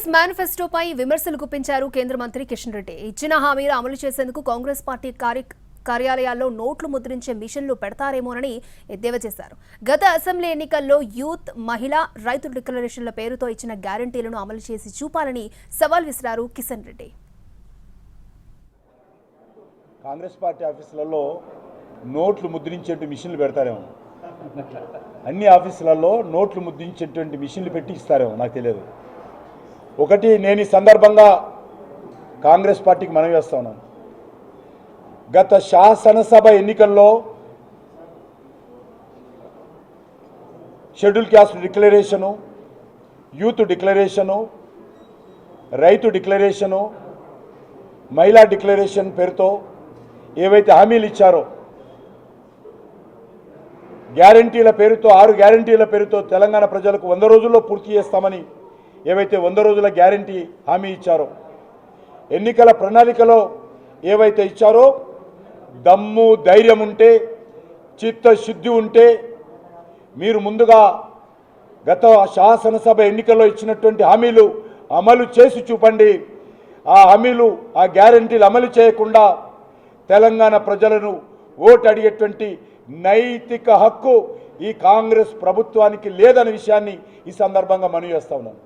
కాంగ్రెస్ మేనిఫెస్టోపై విమర్శలు గుప్పించారు కేంద్ర మంత్రి కిషన్ రెడ్డి. ఇచ్చిన హామీలు అమలు చేసేందుకు కాంగ్రెస్ పార్టీ కార్యాలయాల్లో నోట్లు ముద్రించే మిషన్లు పెడతారేమోనని ఎద్దేవా చేశారు. గత అసెంబ్లీ ఎన్నికల్లో యూత్, మహిళా, రైతు డిక్లరేషన్ల పేరుతో ఇచ్చిన గ్యారంటీలను అమలు చేసి చూపాలని సవాల్ విసిరారు కిషన్ రెడ్డి. కాంగ్రెస్ పార్టీ ఆఫీసులలో నోట్లు ముద్రించేటువంటి మిషన్లు పెడతారేమో, అన్ని ఆఫీసులలో నోట్లు ముద్రించేటువంటి మిషన్లు పెట్టి ఇస్తారేమో, నాకు తెలియదు. ఒకటి, నేను ఈ సందర్భంగా కాంగ్రెస్ పార్టీకి మనవి చేస్తా ఉన్నాను. గత శాసనసభ ఎన్నికల్లో schedule caste declaration, youth declaration, రైతు డిక్లరేషను, మహిళా డిక్లరేషన్ పేరుతో ఏవైతే హామీలు ఇచ్చారో, గ్యారంటీల పేరుతో 6 గ్యారంటీల పేరుతో తెలంగాణ ప్రజలకు 100 రోజుల్లో పూర్తి చేస్తామని ఏవైతే 100 రోజుల గ్యారంటీ హామీ ఇచ్చారో, ఎన్నికల ప్రణాళికలో ఏవైతే ఇచ్చారో, దమ్ము ధైర్యం ఉంటే, చిత్తశుద్ధి ఉంటే మీరు ముందుగా గత శాసనసభ ఎన్నికల్లో ఇచ్చినటువంటి హామీలు అమలు చేసి చూపండి. ఆ హామీలు, ఆ గ్యారంటీలు అమలు చేయకుండా తెలంగాణ ప్రజలను ఓటు అడిగేటువంటి నైతిక హక్కు ఈ కాంగ్రెస్ ప్రభుత్వానికి లేదనే విషయాన్ని ఈ సందర్భంగా మనవి చేస్తా ఉన్నాను.